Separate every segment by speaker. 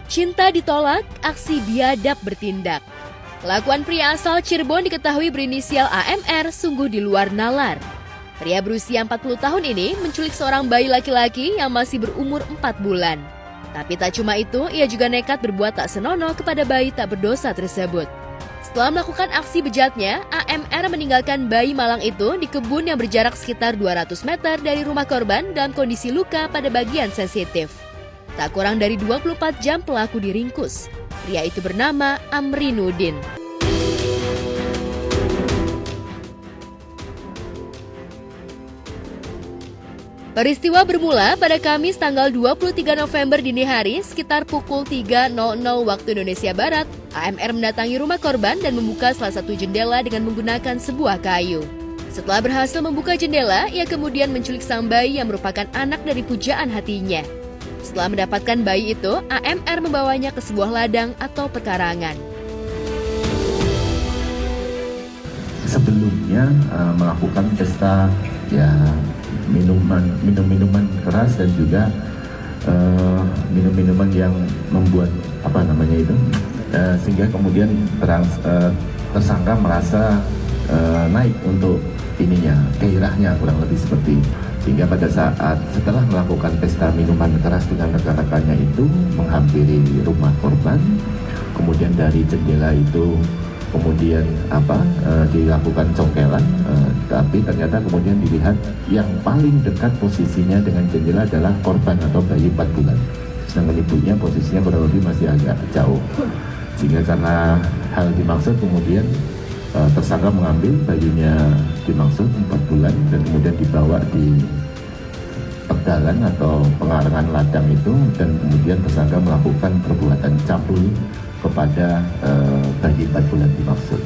Speaker 1: Cinta ditolak, aksi biadab bertindak. Kelakuan pria asal Cirebon diketahui berinisial AMR sungguh di luar nalar. Pria berusia 40 tahun ini menculik seorang bayi laki-laki yang masih berumur 4 bulan. Tapi tak cuma itu, ia juga nekat berbuat tak senonoh kepada bayi tak berdosa tersebut. Setelah melakukan aksi bejatnya, AMR meninggalkan bayi malang itu di kebun yang berjarak sekitar 200 meter dari rumah korban dalam kondisi luka pada bagian sensitif. Tak kurang dari 24 jam pelaku diringkus. Pria itu bernama Amrinuddin. Peristiwa bermula pada Kamis tanggal 23 November dini hari sekitar pukul 3.00 waktu Indonesia Barat. AMR mendatangi rumah korban dan membuka salah satu jendela dengan menggunakan sebuah kayu. Setelah berhasil membuka jendela, ia kemudian menculik sang bayi yang merupakan anak dari pujaan hatinya. Setelah mendapatkan bayi itu, AMR membawanya ke sebuah ladang atau pekarangan.
Speaker 2: Sebelumnya melakukan pesta minuman keras dan juga minuman yang membuat sehingga kemudian tersangka merasa naik untuk gairahnya kurang lebih seperti itu. Sehingga pada saat setelah melakukan pesta minuman keras dengan rekan-rekannya itu menghampiri rumah korban, kemudian dari jendela itu kemudian dilakukan congkelan, tapi ternyata kemudian dilihat yang paling dekat posisinya dengan jendela adalah korban atau bayi 4 bulan. Sedangkan ibunya posisinya kurang lebih masih agak jauh. Sehingga karena hal dimaksud kemudian tersangka mengambil bayinya dimaksud 4 bulan dan kemudian dibawa di pegalan atau pengarangan ladang itu, dan kemudian tersangka melakukan perbuatan cabul kepada bayi 4 bulan dimaksud.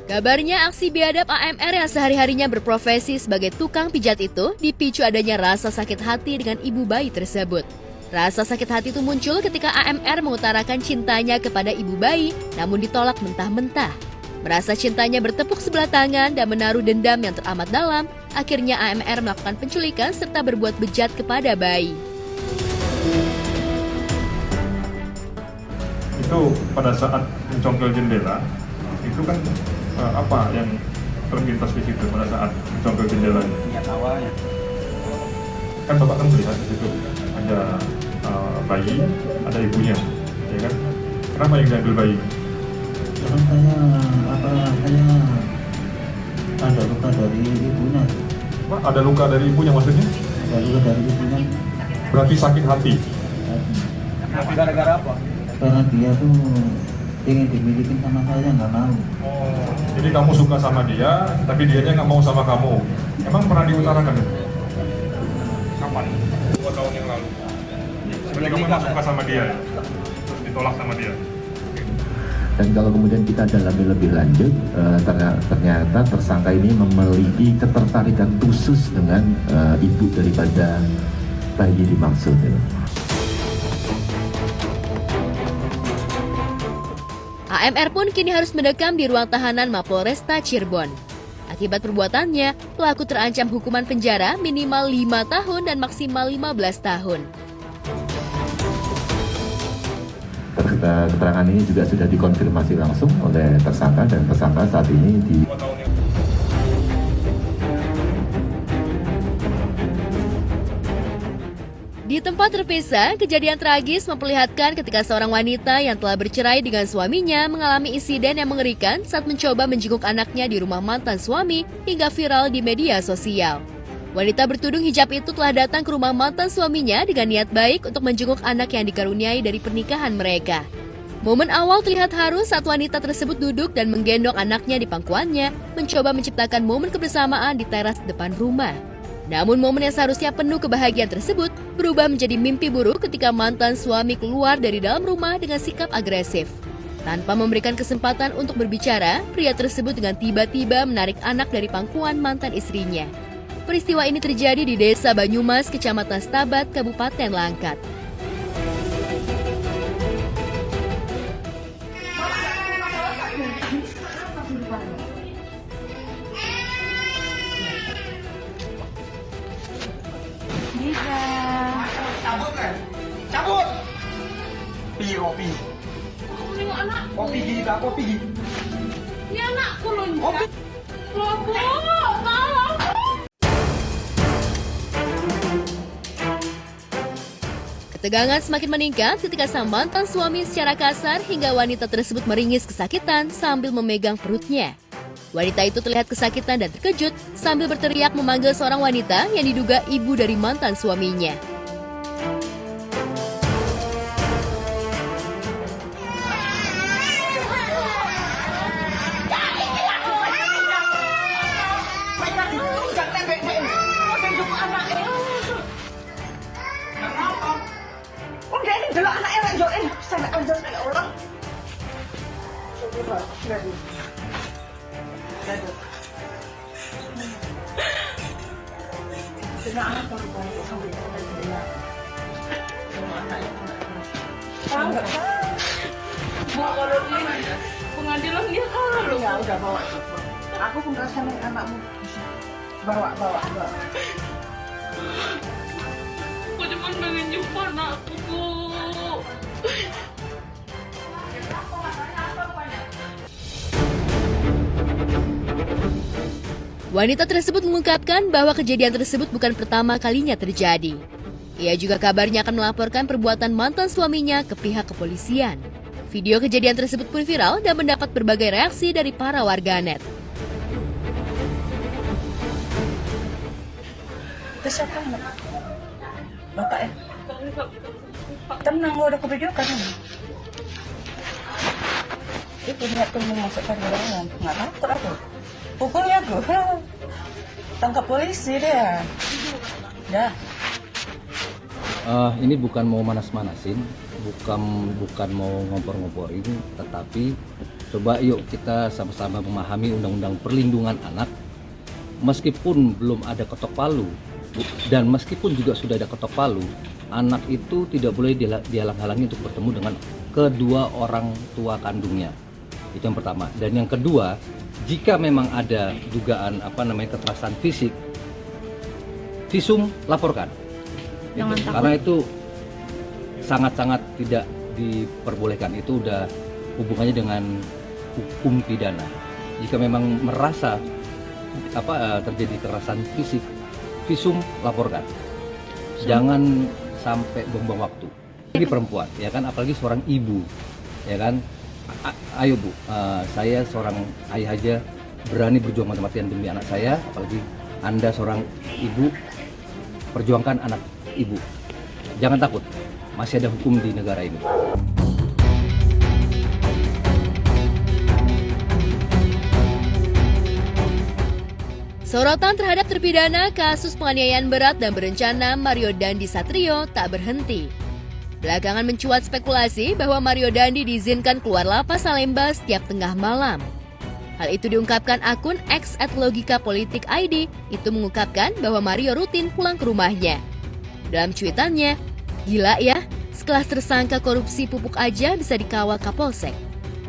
Speaker 1: Kabarnya aksi biadab AMR yang sehari-harinya berprofesi sebagai tukang pijat itu dipicu adanya rasa sakit hati dengan ibu bayi tersebut. Rasa sakit hati itu muncul ketika AMR mengutarakan cintanya kepada ibu bayi, namun ditolak mentah-mentah. Merasa cintanya bertepuk sebelah tangan dan menaruh dendam yang teramat dalam, akhirnya AMR melakukan penculikan serta berbuat bejat kepada bayi.
Speaker 3: Itu pada saat mencongkel jendela, itu kan apa yang terlintas di situ pada saat mencongkel jendela?
Speaker 4: Awalnya.
Speaker 3: Kan Bapak kan melihat di situ ada bayi, ada ibunya, ya kan? Kenapa yang diambil bayi?
Speaker 4: Terus saya ada luka dari ibunya.
Speaker 3: Pak, ada luka dari ibunya maksudnya?
Speaker 4: Ada luka dari ibunya.
Speaker 3: Berarti sakit hati.
Speaker 4: Gara-gara apa? Karena dia tuh ingin dimiliki sama saya, nggak mau.
Speaker 3: Oh, jadi kamu suka sama dia, tapi dianya nggak mau sama kamu. Emang pernah diutarakan itu? Kapan? 2 tahun yang lalu. Sebenarnya kamu emang suka sama dia, terus ditolak sama dia.
Speaker 2: Dan kalau kemudian kita dalami lebih lanjut, ternyata tersangka ini memiliki ketertarikan khusus dengan ibu daripada bayi dimaksud.
Speaker 1: AMR pun kini harus mendekam di ruang tahanan Mapolresta Cirebon. Akibat perbuatannya, pelaku terancam hukuman penjara minimal 5 tahun dan maksimal 15 tahun.
Speaker 2: Keterangan ini juga sudah dikonfirmasi langsung oleh tersangka, dan tersangka saat ini
Speaker 1: Di tempat terpisah, kejadian tragis memperlihatkan ketika seorang wanita yang telah bercerai dengan suaminya mengalami insiden yang mengerikan saat mencoba menjenguk anaknya di rumah mantan suami hingga viral di media sosial. Wanita bertudung hijab itu telah datang ke rumah mantan suaminya dengan niat baik untuk menjenguk anak yang dikaruniai dari pernikahan mereka. Momen awal terlihat haru saat wanita tersebut duduk dan menggendong anaknya di pangkuannya, mencoba menciptakan momen kebersamaan di teras depan rumah. Namun momen yang seharusnya penuh kebahagiaan tersebut berubah menjadi mimpi buruk ketika mantan suami keluar dari dalam rumah dengan sikap agresif. Tanpa memberikan kesempatan untuk berbicara, pria tersebut dengan tiba-tiba menarik anak dari pangkuan mantan istrinya. Peristiwa ini terjadi di Desa Banyumas, Kecamatan Stabat, Kabupaten Langkat.
Speaker 5: Bisa. kopi.
Speaker 6: Nengok anakku.
Speaker 5: Kopi gigi kak, kopi gigi.
Speaker 6: Ini anakku loh.
Speaker 5: Kopi.
Speaker 6: Loh, Bu, tolong.
Speaker 1: Ketegangan semakin meningkat ketika sang mantan suami secara kasar hingga wanita tersebut meringis kesakitan sambil memegang perutnya. Wanita itu terlihat kesakitan dan terkejut sambil berteriak memanggil seorang wanita yang diduga ibu dari mantan suaminya.
Speaker 6: Dulu anaknya nak join, saya nak kerja dengan orang. Kalau ini pengadilan dia kalau ya udah bawa. Aku pun rasanya anakmu bawa. Aku cuma pengen jumpa anakku.
Speaker 1: Wanita tersebut mengungkapkan bahwa kejadian tersebut bukan pertama kalinya terjadi. Ia juga kabarnya akan melaporkan perbuatan mantan suaminya ke pihak kepolisian. Video kejadian tersebut pun viral dan mendapat berbagai reaksi dari para warganet.
Speaker 6: Itu siapa anak? Bapak ya? Tenang, udah aku videokan. Itu niat tuh memasukkan ke dalam. Nggak takut aku. Pukulnya aku. Tangkap polisi dia. Dah.
Speaker 7: Ini bukan mau manas-manasin, bukan mau ngompor-ngomporin, tetapi coba yuk kita sama-sama memahami undang-undang perlindungan anak. Meskipun belum ada ketok palu, dan meskipun juga sudah ada ketok palu, anak itu tidak boleh dihalang-halangi untuk bertemu dengan kedua orang tua kandungnya. Itu yang pertama. Dan yang kedua, jika memang ada dugaan kekerasan fisik, visum laporkan. Karena itu sangat-sangat tidak diperbolehkan. Itu udah hubungannya dengan hukum pidana. Jika memang merasa terjadi kekerasan fisik, visum laporkan. Jangan sampai buang-buang waktu. Ini perempuan, ya kan, apalagi seorang ibu, ya kan. Ayo Bu, saya seorang ayah aja berani berjuang mati-matian demi anak saya, apalagi Anda seorang ibu, perjuangkan anak ibu. Jangan takut, masih ada hukum di negara ini.
Speaker 1: Sorotan terhadap terpidana kasus penganiayaan berat dan berencana Mario Dandi Satrio tak berhenti. Belakangan mencuat spekulasi bahwa Mario Dandi diizinkan keluar lapas Salemba setiap tengah malam. Hal itu diungkapkan akun @logikapolitik_id itu mengungkapkan bahwa Mario rutin pulang ke rumahnya. Dalam cuitannya, gila ya, sekelas tersangka korupsi pupuk aja bisa dikawal Kapolsek.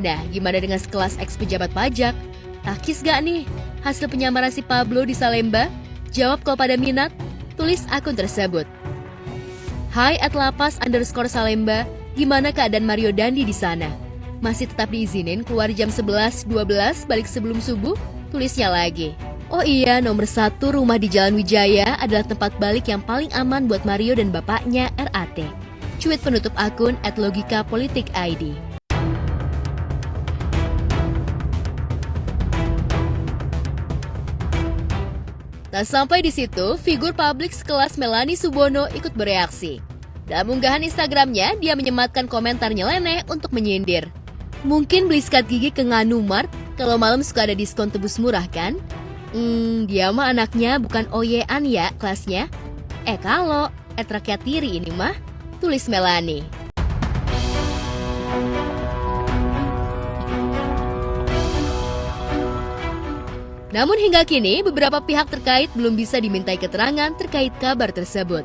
Speaker 1: Nah, gimana dengan sekelas ex-pejabat pajak? Takis gak nih hasil penyamaran si Pablo di Salemba? Jawab kalau pada minat, tulis akun tersebut. Hai @lapas_Salemba, gimana keadaan Mario Dandi di sana? Masih tetap diizinin keluar jam 11.12 balik sebelum subuh? Tulisnya lagi. Oh iya, nomor 1 rumah di Jalan Wijaya adalah tempat balik yang paling aman buat Mario dan bapaknya RAT. Cuit penutup akun @logikapolitik_id. Tak sampai di situ, figur publik sekelas Melanie Subono ikut bereaksi. Dalam unggahan Instagramnya, dia menyematkan komentar nyeleneh untuk menyindir. Mungkin beli sikat gigi ke Nganumart, kalau malam suka ada diskon tebus murah kan? Dia mah anaknya bukan oyean ya kelasnya. Kalau rakyat tiri ini mah, tulis Melanie. Namun hingga kini, beberapa pihak terkait belum bisa dimintai keterangan terkait kabar tersebut.